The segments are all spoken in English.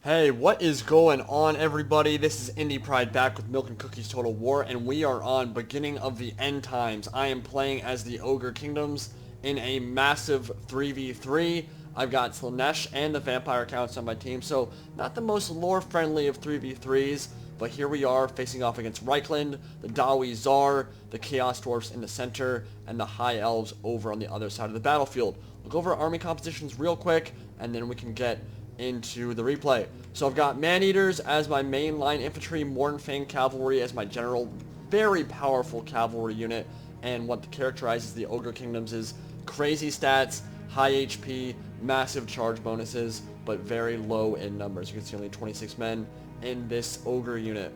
Hey, what is going on, everybody? This is Indie Pride back with Milk and Cookies Total War, and we are on Beginning of the End Times. I am playing as the Ogre Kingdoms in a massive 3v3. I've got Slaanesh and the Vampire Counts on my team, so not the most lore-friendly of 3v3s, but here we are facing off against Reichland, the Dawi Czar, the Chaos Dwarfs in the center, and the High Elves over on the other side of the battlefield. We'll go over army compositions real quick, and then we can get into the replay. So I've got Man-Eaters as my main line infantry, Mournfang cavalry as my general, very powerful cavalry unit, and what characterizes the Ogre Kingdoms is crazy stats, high HP, massive charge bonuses, but very low in numbers. You can see only 26 men in this Ogre unit.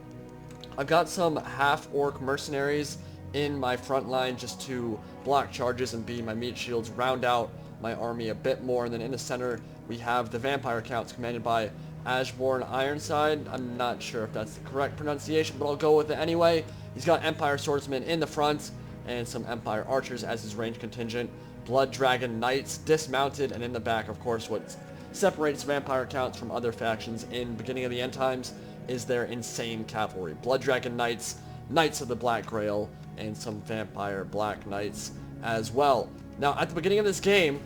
I've got some half-orc mercenaries in my front line just to block charges and be my meat shields, round out my army a bit more, and then in the center we have the Vampire Counts commanded by Ashborn Ironside. I'm not sure if that's the correct pronunciation, but I'll go with it anyway. He's got Empire Swordsmen in the front and some Empire Archers as his range contingent. Blood Dragon Knights dismounted, and in the back, of course, what separates Vampire Counts from other factions in Beginning of the End Times is their insane cavalry. Blood Dragon Knights, Knights of the Black Grail, and some Vampire Black Knights as well. Now, at the beginning of this game,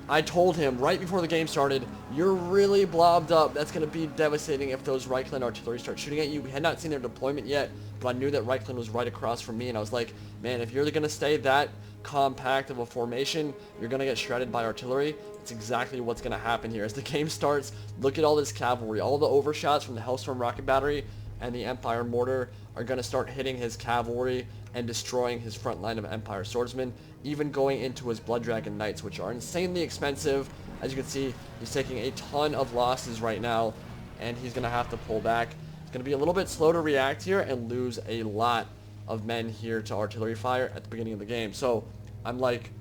I told him right before the game started, you're really blobbed up. That's going to be devastating if those Reichland artillery start shooting at you. We had not seen their deployment yet, but I knew that Reichland was right across from me, and I was like, man, if you're going to stay that compact of a formation, you're going to get shredded by artillery. It's exactly what's going to happen here. As the game starts, look at all this cavalry. All the overshots from the Hellstorm Rocket Battery and the Empire Mortar are going to start hitting his cavalry and destroying his front line of Empire Swordsmen, even going into his Blood Dragon Knights, which are insanely expensive. As you can see, he's taking a ton of losses right now, and he's going to have to pull back. It's going to be a little bit slow to react here and lose a lot of men here to artillery fire at the beginning of the game. So I'm like,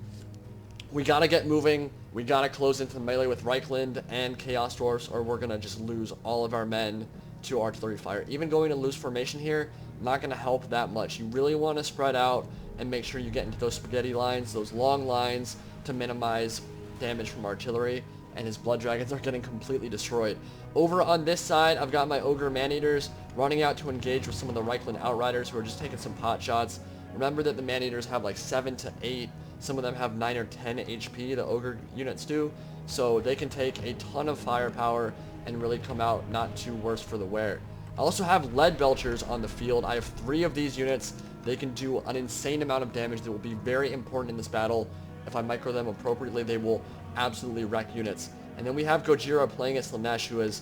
we got to get moving. We got to close into the melee with Reichland and Chaos Dwarfs, or we're going to just lose all of our men to artillery fire. Even going to loose formation here, not going to help that much. You really want to spread out and make sure you get into those spaghetti lines, those long lines, to minimize damage from artillery, and his Blood Dragons are getting completely destroyed. Over on this side, I've got my Ogre Man-Eaters running out to engage with some of the Reichland Outriders who are just taking some pot shots. Remember that the Man-Eaters have like 7 to 8, some of them have 9 or 10 HP, the Ogre units do, so they can take a ton of firepower and really come out not too worse for the wear. I also have Lead Belchers on the field. I have 3 of these units. They can do an insane amount of damage that will be very important in this battle. If I micro them appropriately, they will absolutely wreck units. And then we have Gojira playing as Slaanesh, who has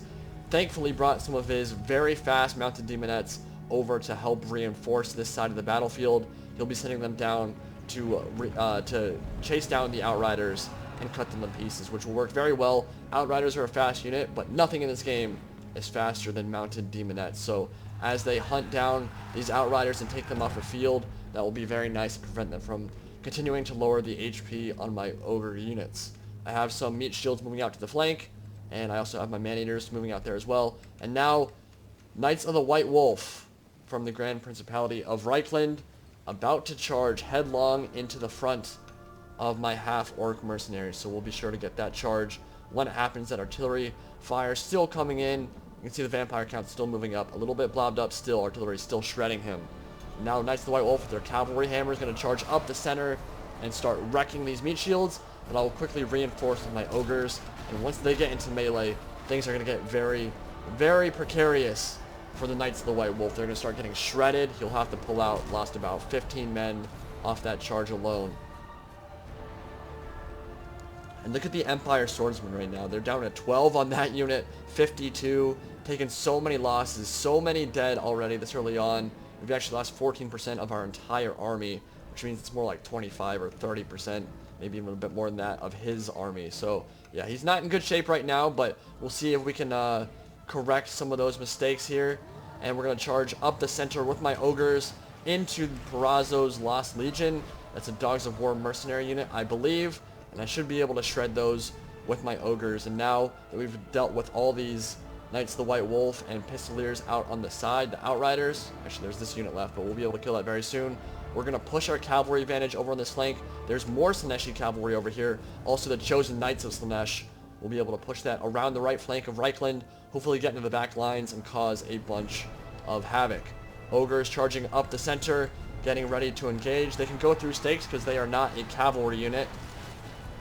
thankfully brought some of his very fast mounted demonettes over to help reinforce this side of the battlefield. He'll be sending them down to chase down the Outriders and cut them to pieces, which will work very well. Outriders are a fast unit, but nothing in this game is faster than mounted demonettes. So as they hunt down these Outriders and take them off the field, that will be very nice to prevent them from continuing to lower the HP on my Ogre units. I have some meat shields moving out to the flank, and I also have my Man-Eaters moving out there as well. And now, Knights of the White Wolf from the Grand Principality of Reichland about to charge headlong into the front of my half-orc mercenaries. So we'll be sure to get that charge when it happens. That artillery fire still coming in. You can see the Vampire Count still moving up. A little bit blobbed up still. Artillery still shredding him. Now Knights of the White Wolf with their cavalry hammers going to charge up the center and start wrecking these meat shields. But I will quickly reinforce with my ogres. And once they get into melee, things are going to get very, very precarious for the Knights of the White Wolf. They're going to start getting shredded. He'll have to pull out. Lost about 15 men off that charge alone. And look at the Empire Swordsmen right now. They're down at 12 on that unit, 52, taking so many losses, so many dead already this early on. We've actually lost 14% of our entire army, which means it's more like 25 or 30%, maybe even a bit more than that, of his army. So, yeah, he's not in good shape right now, but we'll see if we can correct some of those mistakes here. And we're going to charge up the center with my ogres into Perazzo's Lost Legion. That's a Dogs of War mercenary unit, I believe. And I should be able to shred those with my ogres. And now that we've dealt with all these Knights of the White Wolf and Pistoliers out on the side, the Outriders, actually there's this unit left, but we'll be able to kill that very soon. We're going to push our cavalry advantage over on this flank. There's more Slaaneshi cavalry over here. Also the Chosen Knights of Slaanesh we'll be able to push that around the right flank of Reichland, hopefully get into the back lines and cause a bunch of havoc. Ogres charging up the center, getting ready to engage. They can go through stakes because they are not a cavalry unit,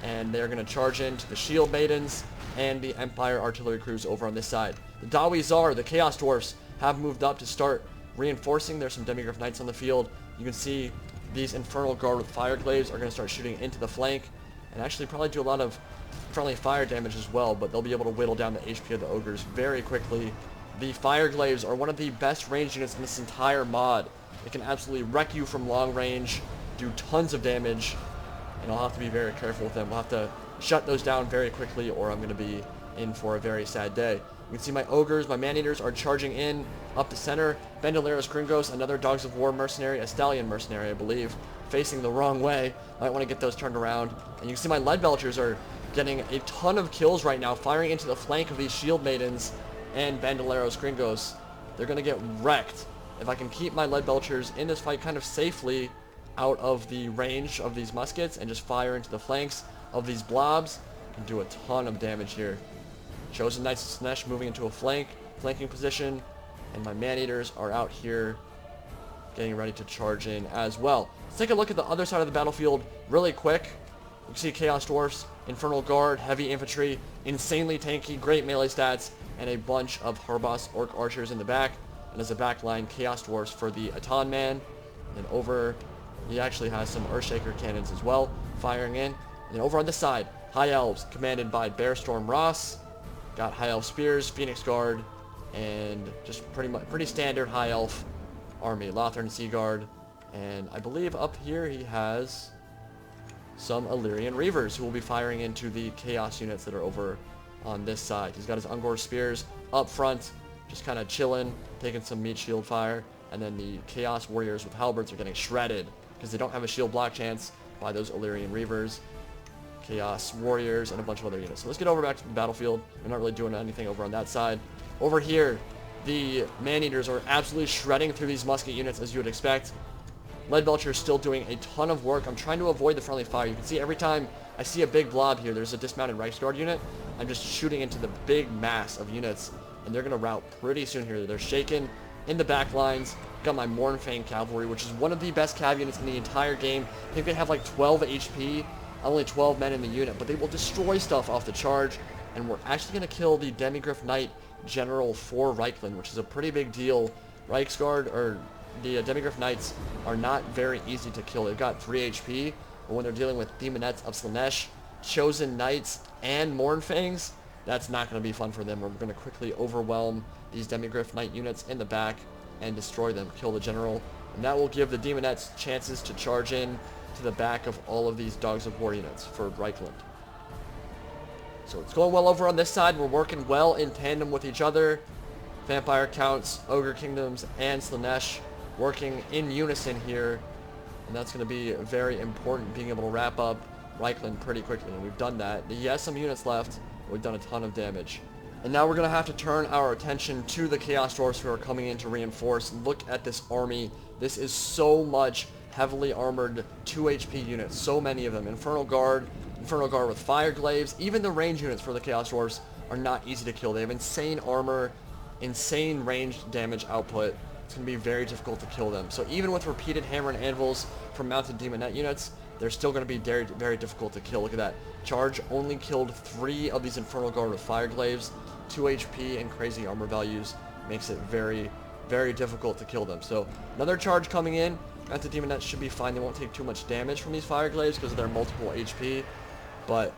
and they're going to charge into the Shield Maidens and the Empire artillery crews over on this side. The Dawi Zar, the Chaos Dwarfs, have moved up to start reinforcing. There's some Demigryph Knights on the field. You can see these Infernal Guard with Fire Glaives are going to start shooting into the flank and actually probably do a lot of friendly fire damage as well, but they'll be able to whittle down the HP of the Ogres very quickly. The Fire Glaives are one of the best ranged units in this entire mod. It can absolutely wreck you from long range, do tons of damage, and I'll have to be very careful with them. We'll have to shut those down very quickly, or I'm going to be in for a very sad day. You can see my Ogres, my Man-Eaters are charging in up the center. Bandoleros Gringos, another Dogs of War mercenary, a Stallion mercenary, I believe, facing the wrong way. Might want to get those turned around. And you can see my Lead Belchers are getting a ton of kills right now, firing into the flank of these Shield Maidens and Bandoleros Gringos. They're going to get wrecked. If I can keep my Lead Belchers in this fight kind of safely out of the range of these muskets and just fire into the flanks of these blobs, I can do a ton of damage here. Chosen Knights of Slaanesh moving into a flanking position, and my Man-Eaters are out here getting ready to charge in as well. Let's take a look at the other side of the battlefield really quick. You can see Chaos Dwarfs, Infernal Guard, Heavy Infantry, insanely tanky, great melee stats, and a bunch of Harbos Orc Archers in the back. And as a back line, Chaos Dwarfs for the Atan Man. And over, he actually has some Earthshaker cannons as well, firing in. And then over on this side, High Elves, commanded by Bearstorm Ross. Got High Elf Spears, Phoenix Guard, and just pretty standard High Elf army. Lothern Sea Guard, and I believe up here he has some Illyrian Reavers who will be firing into the Chaos units that are over on this side. He's got his Ungor Spears up front, just kind of chilling, taking some meat shield fire, and then the Chaos Warriors with Halberds are getting shredded because they don't have a shield block chance by those Illyrian Reavers, Chaos Warriors, and a bunch of other units. So let's get over back to the battlefield. We're not really doing anything over on that side. Over here, the Man-Eaters are absolutely shredding through these musket units as you would expect. Lead Belcher is still doing a ton of work. I'm trying to avoid the friendly fire. You can see every time I see a big blob here, there's a dismounted Reichsguard unit. I'm just shooting into the big mass of units, and they're going to rout pretty soon here. They're shaken in the back lines. Got my Mournfang cavalry, which is one of the best cav units in the entire game. I think they have like 12 HP, only 12 men in the unit, but they will destroy stuff off the charge. And we're actually going to kill the Demigryph Knight General for Reichland, which is a pretty big deal. Reichsguard, or the Demigryph Knights, are not very easy to kill. They've got 3 HP, but when they're dealing with Daemonettes of Slaanesh, Chosen Knights, and Mournfangs, that's not going to be fun for them. We're going to quickly overwhelm these Demigryph Knight units in the back and destroy them, kill the General, and that will give the Daemonettes chances to charge in to the back of all of these Dogs of War units for Reichland. So it's going well over on this side. We're working well in tandem with each other. Vampire Counts, Ogre Kingdoms, and Slaanesh working in unison here. And that's going to be very important, being able to wrap up Reichland pretty quickly. And we've done that. He has some units left. We've done a ton of damage. And now we're going to have to turn our attention to the Chaos Dwarfs who are coming in to reinforce. Look at this army. This is so much heavily armored 2 HP units. So many of them. Infernal Guard with Fire Glaives. Even the range units for the Chaos Dwarfs are not easy to kill. They have insane armor, insane ranged damage output. It's going to be very difficult to kill them. So even with repeated hammer and anvils from mounted Daemonette units, they're still going to be very, very difficult to kill. Look at that. Charge only killed 3 of these Infernal Guard with Fire Glaives. 2 HP and crazy armor values makes it very, very difficult to kill them. So another charge coming in. Anti-Daemonettes should be fine. They won't take too much damage from these Fire Glaives because of their multiple HP. But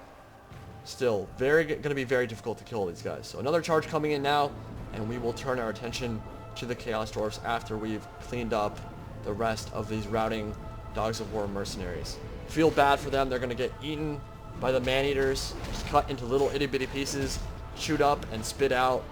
still, going to be very difficult to kill these guys. So another charge coming in now, and we will turn our attention to the Chaos Dwarfs after we've cleaned up the rest of these routing Dogs of War mercenaries. Feel bad for them. They're going to get eaten by the Man-Eaters, just cut into little itty-bitty pieces, shoot up and spit out.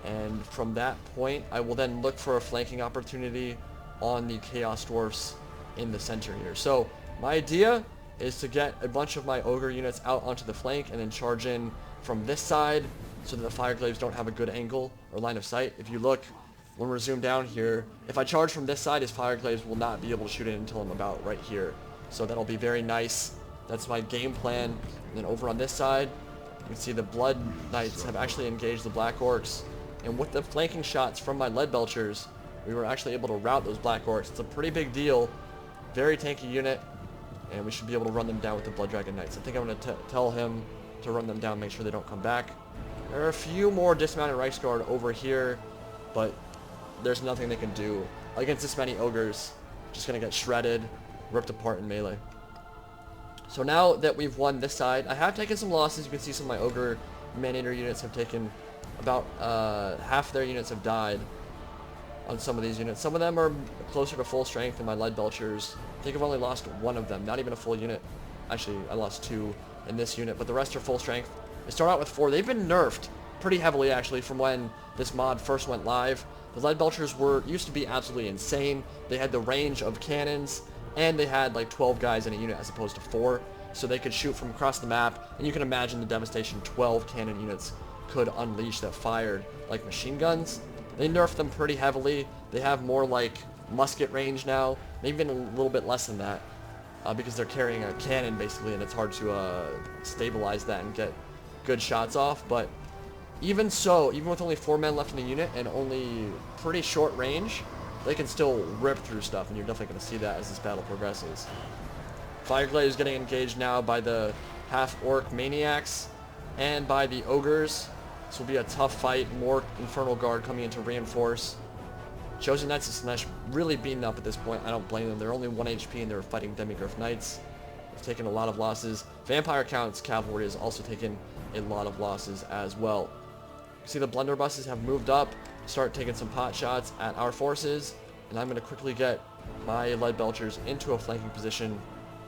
And from that point, I will then look for a flanking opportunity on the Chaos Dwarfs in the center here. So my idea is to get a bunch of my Ogre units out onto the flank and then charge in from this side so that the Fire Glaives don't have a good angle or line of sight. If you look, when we're zoomed down here, if I charge from this side, his Fire Glaives will not be able to shoot in until I'm about right here. So that'll be very nice. That's my game plan. And then over on this side, You can see the Blood Knights have actually engaged the Black Orcs. And with the flanking shots from my Lead Belchers, we were actually able to rout those Black Orcs. It's a pretty big deal. Very tanky unit. And we should be able to run them down with the Blood Dragon Knights. I think I'm going to tell him to run them down, make sure they don't come back. There are a few more dismounted Reichsguard over here, but there's nothing they can do against this many ogres. Just going to get shredded, ripped apart in melee. So now that we've won this side, I have taken some losses. You can see some of my ogre man-eater units have taken about half their units have died on some of these units. Some of them are closer to full strength than my Lead Belchers. I think I've only lost one of them, not even a full unit. Actually, I lost 2 in this unit, but the rest are full strength. They start out with 4. They've been nerfed pretty heavily, actually, from when this mod first went live. The Lead Belchers used to be absolutely insane. They had the range of cannons, and they had like 12 guys in a unit as opposed to 4, so they could shoot from across the map, and you can imagine the devastation 12 cannon units could unleash that fired like machine guns. They nerfed them pretty heavily. They have more like musket range now, maybe even a little bit less than that, because they're carrying a cannon basically, and it's hard to stabilize that and get good shots off. But even so, even with only 4 men left in the unit and only pretty short range, they can still rip through stuff, and you're definitely going to see that as this battle progresses. Fireglade is getting engaged now by the half-orc maniacs and by the ogres. This will be a tough fight. More Infernal Guard coming in to reinforce. Chosen Knights of Slaanesh really beaten up at this point. I don't blame them. They're only 1 HP and they're fighting Demigryph Knights. They've taken a lot of losses. Vampire Count's cavalry has also taken a lot of losses as well. You see the blunderbusses have moved up, start taking some pot shots at our forces, and I'm going to quickly get my Lead Belchers into a flanking position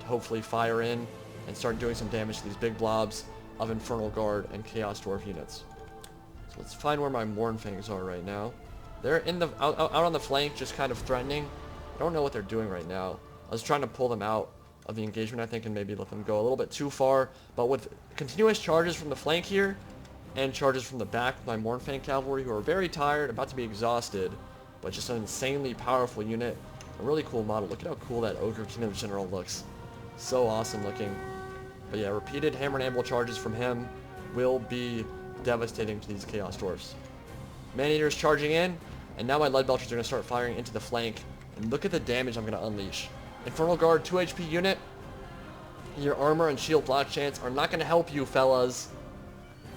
to hopefully fire in and start doing some damage to these big blobs of Infernal Guard and Chaos Dwarf units. So let's find where my Mournfangs are right now. They're in the out on the flank, just kind of threatening. I don't know what they're doing right now. I was trying to pull them out of the engagement, I think, and maybe let them go a little bit too far. But with continuous charges from the flank here and charges from the back with my Mournfang cavalry, who are very tired, about to be exhausted, but just an insanely powerful unit. A really cool model. Look at how cool that Ogre Kingdoms General looks. So awesome looking. But yeah, repeated hammer and anvil charges from him will be devastating to these Chaos Dwarfs. Man-Eaters charging in, and now my Lead Belchers are going to start firing into the flank. And look at the damage I'm going to unleash. Infernal Guard 2 HP unit. Your armor and shield block chance are not going to help you, fellas.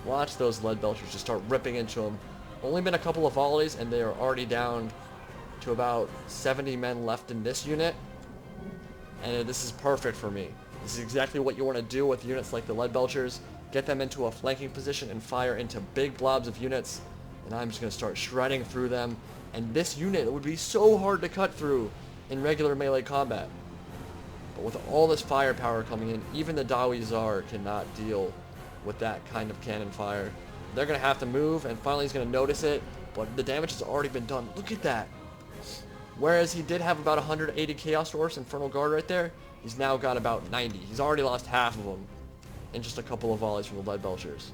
Watch those Lead Belchers just start ripping into them. Only been a couple of volleys, and they are already down to about 70 men left in this unit. And this is perfect for me. This is exactly what you want to do with units like the Lead Belchers. Get them into a flanking position and fire into big blobs of units. And I'm just going to start shredding through them. And this unit would be so hard to cut through in regular melee combat. But with all this firepower coming in, even the Dawi Tsar cannot deal with that kind of cannon fire. They're going to have to move, and finally he's going to notice it. But the damage has already been done. Look at that. Whereas he did have about 180 Chaos Dwarfs, Infernal Guard right there, he's now got about 90. He's already lost half of them in just a couple of volleys from the Lead Belchers.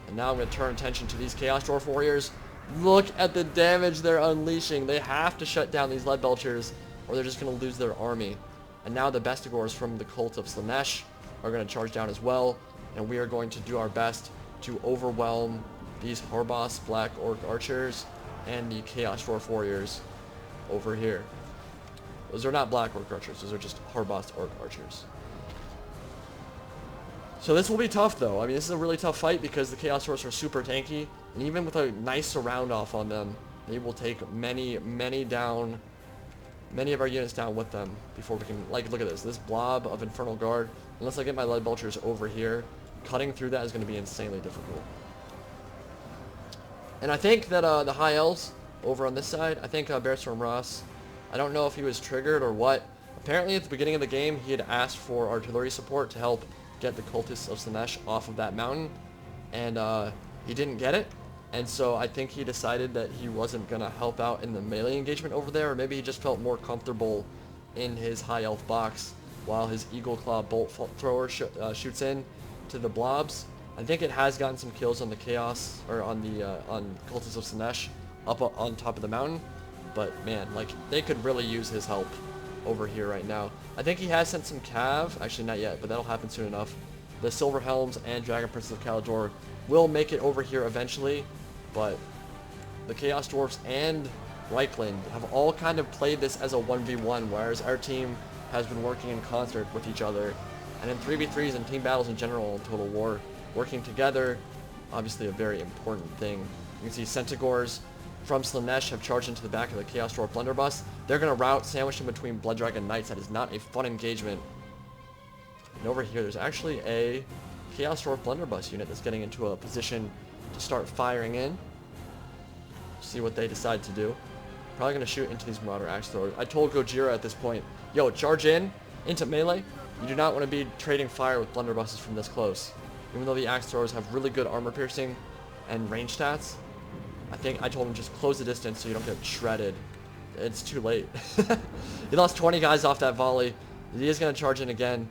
And now I'm going to turn attention to these Chaos Dwarf warriors. Look at the damage they're unleashing. They have to shut down these Lead Belchers, or they're just going to lose their army. And now the Bestigors from the Cult of Slaanesh are going to charge down as well, and we are going to do our best to overwhelm these Harbos Black Orc Archers and the Chaos Dwarf warriors over here. Those are not Black Orc Archers, those are just Harbos Orc Archers. So this will be tough though. I mean, this is a really tough fight because the Chaos Dwarfs are super tanky, and even with a nice surround off on them, they will take many of our units down with them before we can, like, look at this blob of Infernal Guard. Unless I get my Lead Belchers over here, cutting through that is going to be insanely difficult. And I think that the High Elves over on this side, I think Bearstorm Ross, I don't know if he was triggered or what. Apparently at the beginning of the game, he had asked for artillery support to help get the Cultists of Slaanesh off of that mountain, and he didn't get it. And so I think he decided that he wasn't going to help out in the melee engagement over there, or maybe he just felt more comfortable in his High Elf box while his Eagle Claw Bolt Thrower shoots in to the blobs. I think it has gotten some kills on the Chaos, or on the on Cultists of Slaanesh up on top of the mountain, but man, like, they could really use his help over here right now. I think he has sent some cav, actually not yet, but that'll happen soon enough. the Silver Helms and Dragon Princes of Kalador will make it over here eventually, but the Chaos Dwarfs and Reichland have all kind of played this as a 1v1, whereas our team has been working in concert with each other. And in 3v3s and team battles in general in Total War, working together, obviously a very important thing. You can see Centaurs from Slaanesh have charged into the back of the Chaos Dwarf Blunderbuss. They're going to route sandwiched in between Blood Dragon Knights. That is not a fun engagement. And over here, there's actually a Chaos Dwarf Blunderbuss unit that's getting into a position to start firing in. See what they decide to do. Probably going to shoot into these Marauder Axe Throwers. I told Gojira at this point, yo, charge in into melee. You do not want to be trading fire with Blunderbusses from this close. Even though the Axe Throwers have really good armor piercing and range stats, I told him just close the distance so you don't get shredded. It's too late. He lost 20 guys off that volley. He is going to charge in again,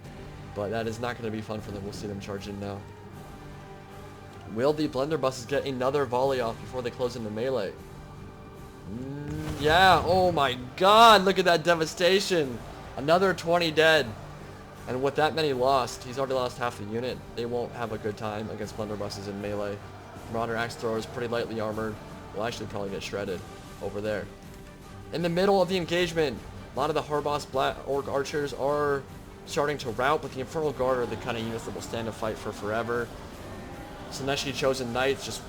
but that is not going to be fun for them. We'll see them charge in now. Will the Blunderbusses get another volley off before they close into melee? Yeah, oh my god, look at that devastation. Another 20 dead. And with that many lost, he's already lost half the unit. They won't have a good time against Blunderbusses in melee. Marauder Axe Throwers, pretty lightly armored, will actually probably get shredded over there. In the middle of the engagement, a lot of the Harboss Black Orc Archers are starting to rout, but the Infernal Guard are the kind of units that will stand and fight for forever. Slaaneshi Chosen Knights just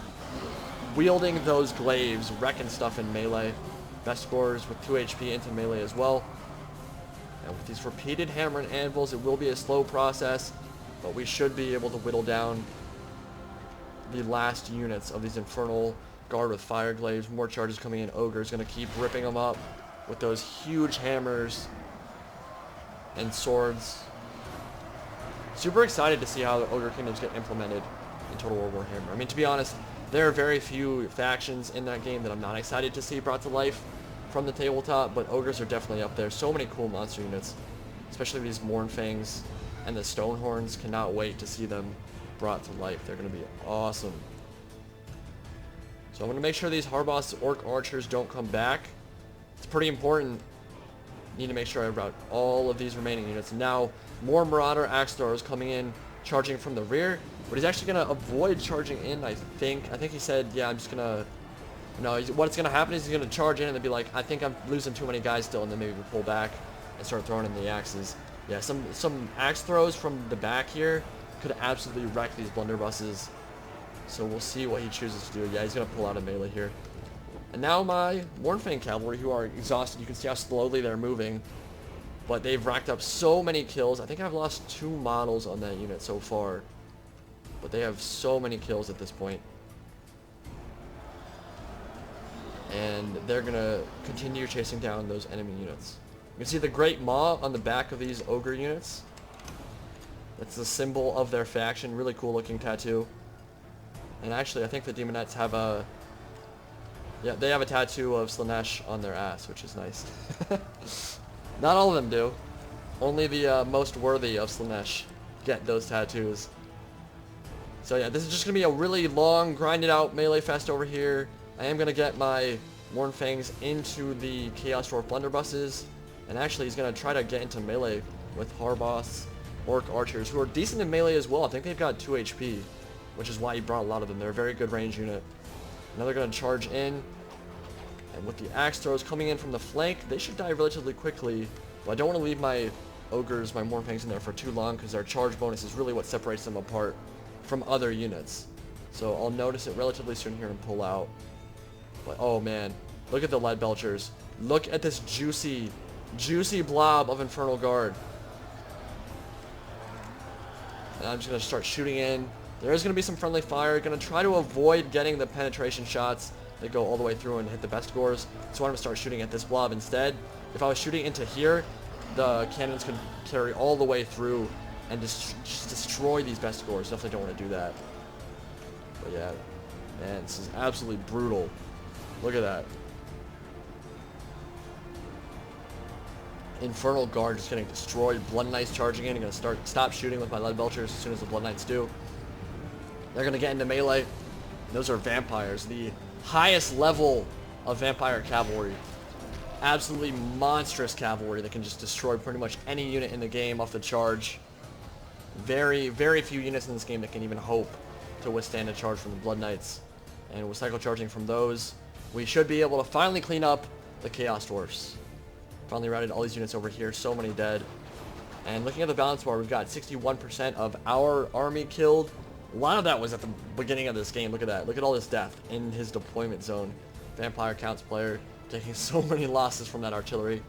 wielding those glaives, wrecking stuff in melee. Best scores with 2 HP into melee as well. And with these repeated hammer and anvils, it will be a slow process, but we should be able to whittle down the last units of these Infernal Guard with fire glaives. More charges coming in. Ogre's going to keep ripping them up with those huge hammers and swords. Super excited to see how the Ogre Kingdoms get implemented in Total War Warhammer. I mean, to be honest, there are very few factions in that game that I'm not excited to see brought to life from the tabletop, but Ogres are definitely up there. So many cool monster units, especially these Mournfangs and the Stonehorns. Cannot wait to see them brought to life. They're going to be awesome. So I'm going to make sure these Harboss Orc Archers don't come back. It's pretty important. Need to make sure I route all of these remaining units. Now, more Marauder Axe Throwers coming in, charging from the rear, but he's actually going to avoid charging in, I think. I think he said, yeah, I'm just going to... No, what's going to happen is he's going to charge in and then be like, I think I'm losing too many guys still, and then maybe pull back and start throwing in the axes. Yeah, some axe throws from the back here could absolutely wreck these Blunderbusses. So we'll see what he chooses to do. Yeah, he's going to pull out a melee here. And now my Mournfang Cavalry, who are exhausted. You can see how slowly they're moving. But they've racked up so many kills. I think I've lost 2 models on that unit so far. But they have so many kills at this point. And they're going to continue chasing down those enemy units. You can see the Great Maw on the back of these Ogre units. That's the symbol of their faction. Really cool looking tattoo. And actually, I think the Daemonettes have a... Yeah, they have a tattoo of Slaanesh on their ass, which is nice. Not all of them do. Only the most worthy of Slaanesh get those tattoos. So yeah, this is just going to be a really long, grinded out melee fest over here. I am going to get my Mournfangs into the Chaos Dwarf Blunderbusses. And actually, he's going to try to get into melee with Harboss Orc Archers, who are decent in melee as well. I think they've got 2 HP, which is why he brought a lot of them. They're a very good range unit. Now they're going to charge in. And with the axe throws coming in from the flank, they should die relatively quickly. But I don't want to leave my Ogres, my Mournfangs in there for too long, because their charge bonus is really what separates them apart from other units. So I'll notice it relatively soon here and pull out. But oh man, look at the Lead Belchers. Look at this juicy blob of Infernal Guard. And I'm just going to start shooting in. There is going to be some friendly fire. Going to try to avoid getting the penetration shots that go all the way through and hit the best scores. So I'm going to start shooting at this blob instead. If I was shooting into here, the cannons could carry all the way through and just destroy these best scores. Definitely don't want to do that. But yeah, man, this is absolutely brutal. Look at that. Infernal Guard just getting destroyed. Blood Knights charging in. I'm going to stop shooting with my Lead Belchers as soon as the Blood Knights do. They're going to get into melee. Those are vampires. The highest level of vampire cavalry. Absolutely monstrous cavalry that can just destroy pretty much any unit in the game off the charge. Very, very few units in this game that can even hope to withstand a charge from the Blood Knights. And with cycle charging from those, we should be able to finally clean up the Chaos Dwarfs. Finally routed all these units over here, so many dead. And looking at the balance bar, we've got 61% of our army killed. A lot of that was at the beginning of this game. Look at that. Look at all this death in his deployment zone. Vampire Counts player taking so many losses from that artillery.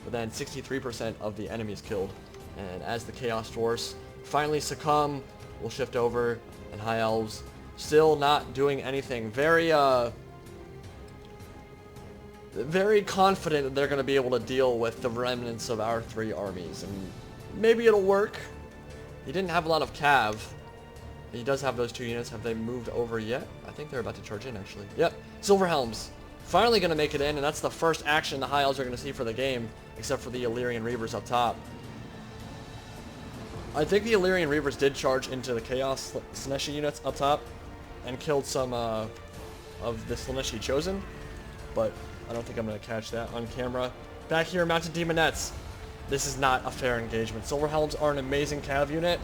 But then 63% of the enemies killed. And as the Chaos Dwarfs finally succumb, we'll shift over, and High Elves still not doing anything. Very confident that they're going to be able to deal with the remnants of our 3 armies, and maybe it'll work. He didn't have a lot of cav. He does have those 2 units. Have they moved over yet? I think they're about to charge in, actually. Yep, Silver Helms finally going to make it in, and that's the first action the High Elves are going to see for the game, except for the Illyrian Reavers up top. I think the Illyrian Reavers did charge into the Chaos Slaanesh units up top and killed some of the Slaanesh Chosen, but I don't think I'm going to catch that on camera. Back here, Mounted Demonettes. This is not a fair engagement. Silver Helms are an amazing cav unit,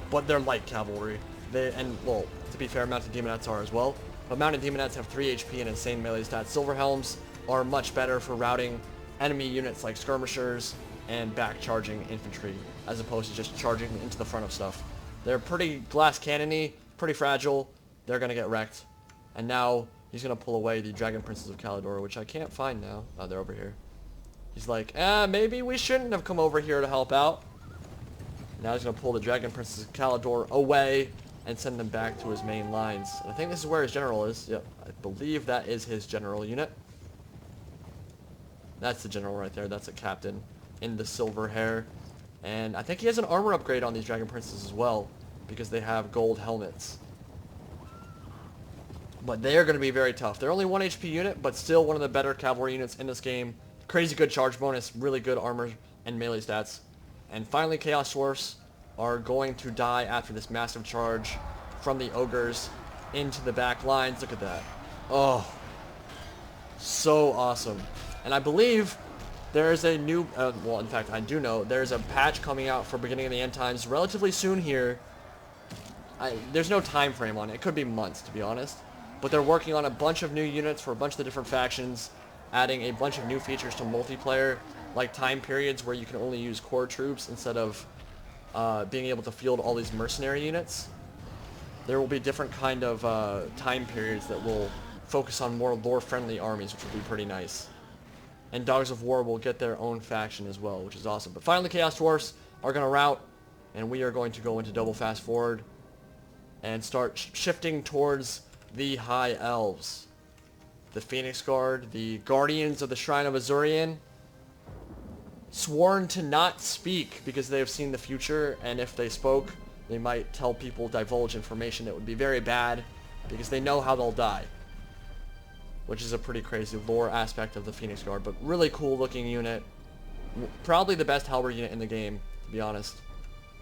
but they're light cavalry. Well, to be fair, Mounted Demonettes are as well. But Mounted Demonettes have 3 HP and insane melee stats. Silver Helms are much better for routing enemy units like skirmishers and back charging infantry, as opposed to just charging into the front of stuff. They're pretty glass cannony, pretty fragile. They're going to get wrecked. And now he's going to pull away the Dragon Princes of Calidor, which I can't find now. Oh, they're over here. He's like, maybe we shouldn't have come over here to help out. Now he's going to pull the Dragon Princes of Calidor away and send them back to his main lines. And I think this is where his general is. Yep, I believe that is his general unit. That's the general right there. That's a captain in the silver hair. And I think he has an armor upgrade on these Dragon Princes as well, because they have gold helmets. But they are going to be very tough. They're only 1 HP unit, but still one of the better cavalry units in this game. Crazy good charge bonus, really good armor and melee stats. And finally, Chaos Dwarfs are going to die after this massive charge from the Ogres into the back lines. Look at that. Oh, so awesome. And I believe there is a new, well, in fact, I do know, there's a patch coming out for beginning of the end times relatively soon here. There's no time frame on it. It could be months, to be honest. But they're working on a bunch of new units for a bunch of the different factions, adding a bunch of new features to multiplayer, like time periods where you can only use core troops instead of being able to field all these mercenary units. There will be different kind of time periods that will focus on more lore-friendly armies, which will be pretty nice. And Dogs of War will get their own faction as well, which is awesome. But finally, Chaos Dwarfs are going to rout, and we are going to go into double fast forward and start shifting towards the High Elves. The Phoenix Guard, the Guardians of the Shrine of Azurian, sworn to not speak because they have seen the future, and if they spoke, they might tell people, divulge information that would be very bad because they know how they'll die. Which is a pretty crazy lore aspect of the Phoenix Guard, but really cool looking unit. Probably the best halberd unit in the game, to be honest.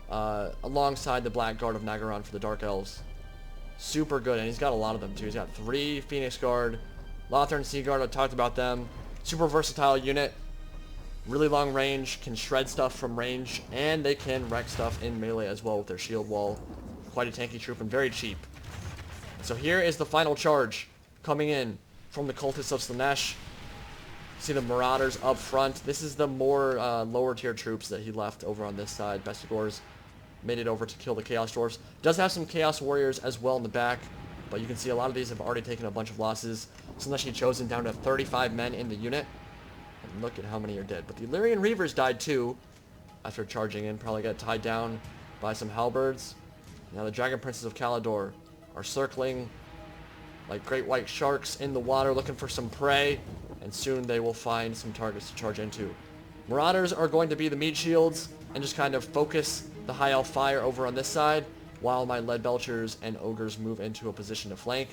Alongside the Black Guard of Nagaron for the Dark Elves. Super good, and he's got a lot of them too. He's got 3 Phoenix Guard, Lothar and Sea Guard, I talked about them. Super versatile unit. Really long range, can shred stuff from range, and they can wreck stuff in melee as well with their shield wall. Quite a tanky troop and very cheap. So here is the final charge coming in from the Cultists of Slaanesh. See the Marauders up front. This is the more lower tier troops that he left over on this side. Bestigors made it over to kill the Chaos Dwarfs. Does have some Chaos Warriors as well in the back, but you can see a lot of these have already taken a bunch of losses. Slaanesh Chosen down to 35 men in the unit. And look at how many are dead. But the Illyrian Reavers died too after charging in. Probably got tied down by some halberds. Now the Dragon Princes of Calidor are circling like great white sharks in the water looking for some prey, and soon they will find some targets to charge into. Marauders are going to be the meat shields and just kind of focus the High Elf fire over on this side while my Lead Belchers and Ogres move into a position to flank.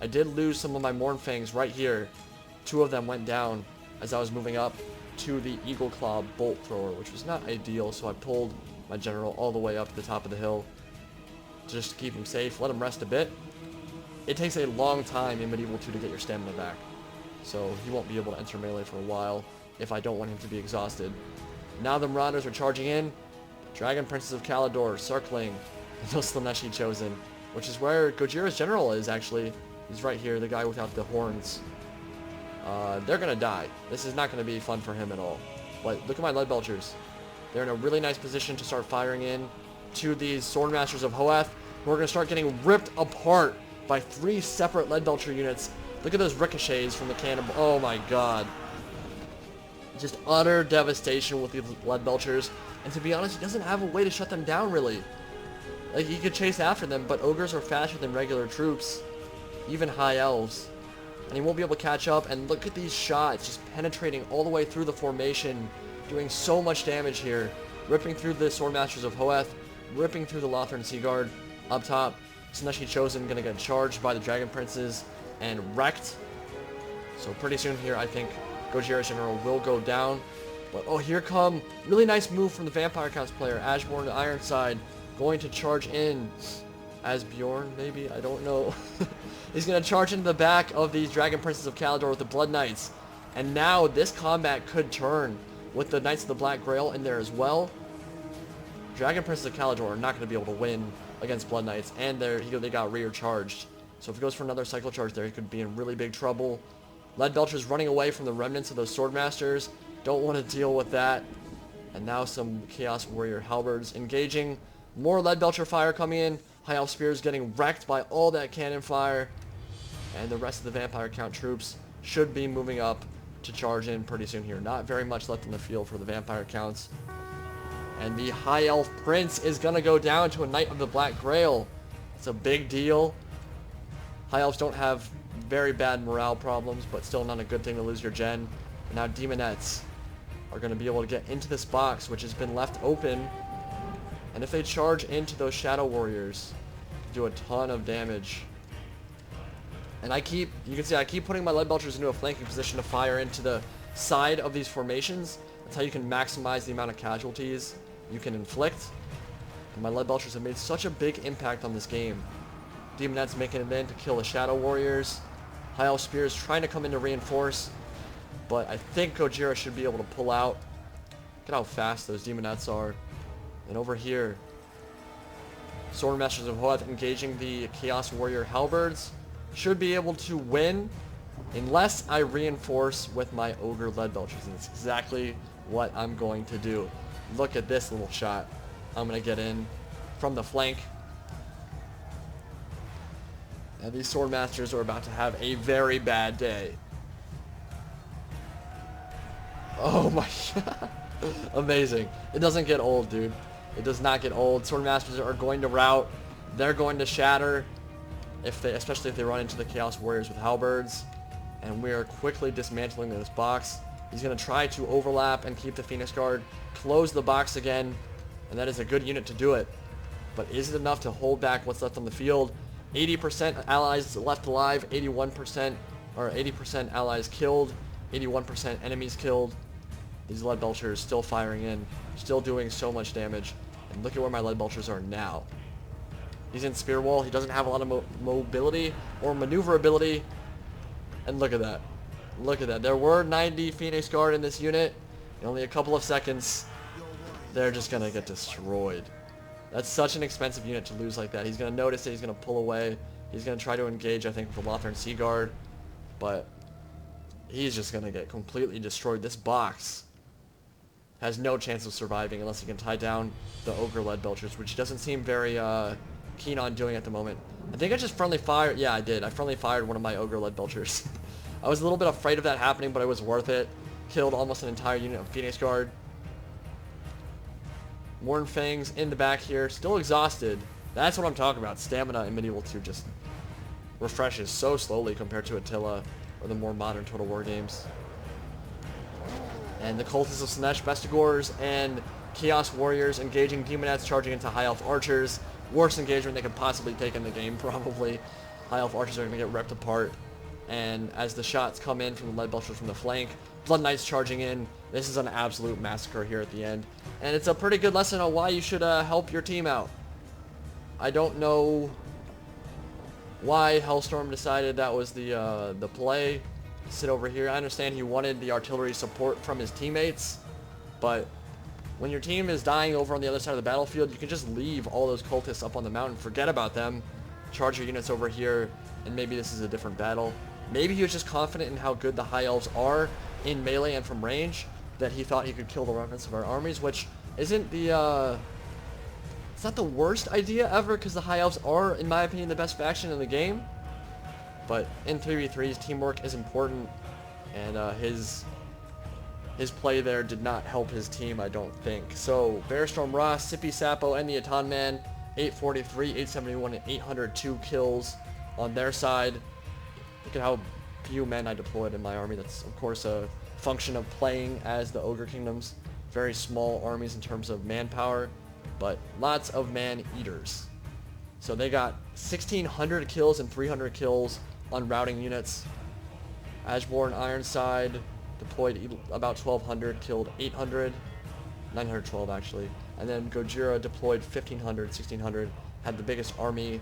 I did lose some of my Mournfangs right here. 2 of them went down as I was moving up to the Eagle Claw Bolt Thrower, which was not ideal, so I pulled my general all the way up to the top of the hill just to keep him safe, let him rest a bit. It takes a long time in Medieval 2 to get your stamina back, so he won't be able to enter melee for a while if I don't want him to be exhausted. Now the Marauders are charging in, Dragon Princes of Kalador circling. No Slaanesh chosen, which is where Gojira's general is actually. He's right here, the guy without the horns. They're gonna die. This is not gonna be fun for him at all. But look at my Lead Belchers. They're in a really nice position to start firing in to these Swordmasters of Hoeth, who are gonna start getting ripped apart by 3 separate Lead Belcher units. Look at those ricochets from the cannon. Oh my god. Just utter devastation with these Lead Belchers. And to be honest, he doesn't have a way to shut them down, really. Like, he could chase after them, but Ogres are faster than regular troops. Even High Elves. And he won't be able to catch up. And look at these shots, just penetrating all the way through the formation. Doing so much damage here. Ripping through the Swordmasters of Hoeth. Ripping through the Lothern Seaguard. Up top, Slaanesh chosen, gonna get charged by the Dragon Princes and wrecked. So pretty soon here, I think Gojira's general will go down. But oh, here come, really nice move from the Vampire Counts player, Ashborn to Ironside, going to charge in as Bjorn, maybe, I don't know. He's gonna charge into the back of these Dragon Princes of Kalador with the Blood Knights. And now this combat could turn with the Knights of the Black Grail in there as well. Dragon Princes of Kalador are not going to be able to win against Blood Knights, and they got rear charged. So if he goes for another cycle charge there, he could be in really big trouble. Lead Belcher's running away from the remnants of those Swordmasters. Don't want to deal with that. And now some Chaos Warrior Halberds engaging. More Lead Belcher fire coming in. High Elf Spears getting wrecked by all that cannon fire. And the rest of the Vampire Count troops should be moving up to charge in pretty soon here. Not very much left in the field for the Vampire Counts. And the High Elf Prince is going to go down to a Knight of the Black Grail. It's a big deal. High Elves don't have very bad morale problems, but still not a good thing to lose your gen. And now Demonettes are going to be able to get into this box, which has been left open. And if they charge into those Shadow Warriors, do a ton of damage. And you can see I keep putting my Lead Belchers into a flanking position to fire into the side of these formations. That's how you can maximize the amount of casualties you can inflict. And my Lead Belchers have made such a big impact on this game. Demonettes making it in to kill the Shadow Warriors. High Elf Spears trying to come in to reinforce. But I think Gojira should be able to pull out. Look at how fast those Demonettes are. And over here, Swordmasters of Hoeth engaging the Chaos Warrior Halberds. Should be able to win unless I reinforce with my Ogre Lead Belchers. And it's exactly what I'm going to do. Look at this little shot. I'm going to get in from the flank. And these Swordmasters are about to have a very bad day. Oh my god. Amazing. It doesn't get old, dude. It does not get old. Swordmasters are going to rout. They're going to shatter. Especially if they run into the Chaos Warriors with Halberds. And we are quickly dismantling this box. He's going to try to overlap and keep the Phoenix Guard. Close the box again. And that is a good unit to do it. But is it enough to hold back what's left on the field? 80% allies left alive. 80% allies killed. 81% enemies killed. These Lead Belchers still firing in. Still doing so much damage. And look at where my Lead Belchers are now. He's in Spear Wall. He doesn't have a lot of mobility or maneuverability. And look at that. Look at that. There were 90 Phoenix Guard in this unit. In only a couple of seconds, they're just going to get destroyed. That's such an expensive unit to lose like that. He's going to notice it. He's going to pull away. He's going to try to engage, I think, with the Lothern Sea Guard. But he's just going to get completely destroyed. This box has no chance of surviving unless he can tie down the Ogre Lead Belchers, which he doesn't seem very keen on doing at the moment. I think I just friendly fired. Yeah, I did. I friendly fired one of my Ogre Lead Belchers. I was a little bit afraid of that happening, but it was worth it. Killed almost an entire unit of Phoenix Guard. Mournfang's in the back here, still exhausted. That's what I'm talking about. Stamina in Medieval 2 just refreshes so slowly compared to Attila or the more modern Total War games. And the Cultists of Slaanesh, Bestigors, and Chaos Warriors engaging Demonettes, charging into High Elf Archers. Worst engagement they could possibly take in the game, probably. High Elf Archers are going to get ripped apart. And as the shots come in from the Lead Belchers from the flank, Blood Knights charging in. This is an absolute massacre here at the end. And it's a pretty good lesson on why you should help your team out. I don't know why Hellstorm decided that was the play. Sit over here. I understand he wanted the artillery support from his teammates, but When your team is dying over on the other side of the battlefield, you can just leave all those cultists up on the mountain, forget about them, charge your units over here, and maybe this is a different battle. Maybe he was just confident in how good the High Elves are in melee and from range, that he thought he could kill the remnants of our armies, which isn't the, it's not the worst idea ever, because the High Elves are, in my opinion, the best faction in the game. But in 3v3s, teamwork is important, and his play there did not help his team, I don't think. So, Bearstorm Ross, Sippy Sapo, and the Atan Man, 843, 871, and 802 kills on their side. Look at how few men I deployed in my army. That's, of course, a function of playing as the Ogre Kingdoms. Very small armies in terms of manpower, but lots of man-eaters. So they got 1,600 kills and 300 kills on routing units. Ashborn Ironside deployed about 1,200, killed 800, 912 actually. And then Gojira deployed 1,500, 1,600, had the biggest army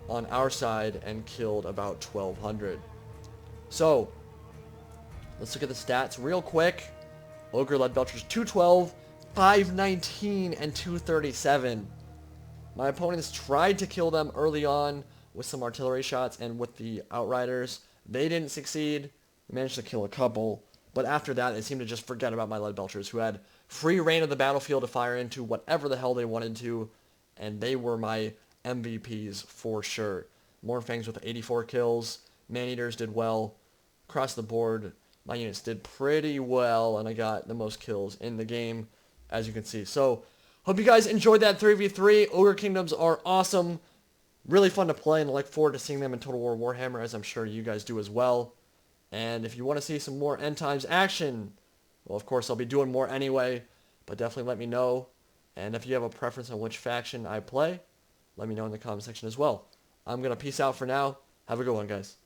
on our side and killed about 1,200. So, let's look at the stats real quick. Ogre Lead Belchers 212, 519, and 237. My opponents tried to kill them early on with some artillery shots and with the Outriders. They didn't succeed. They managed to kill a couple. But after that, they seemed to just forget about my Lead Belchers, who had free reign of the battlefield to fire into whatever the hell they wanted to. And they were my MVPs for sure. Mournfangs with 84 kills. Maneaters did well. Across the board, my units did pretty well, and I got the most kills in the game, as you can see. So, hope you guys enjoyed that 3v3. Ogre Kingdoms are awesome. Really fun to play, and I look forward to seeing them in Total War Warhammer, as I'm sure you guys do as well. And if you want to see some more End Times action, well, of course, I'll be doing more anyway, but definitely let me know. And if you have a preference on which faction I play, let me know in the comment section as well. I'm going to peace out for now. Have a good one, guys.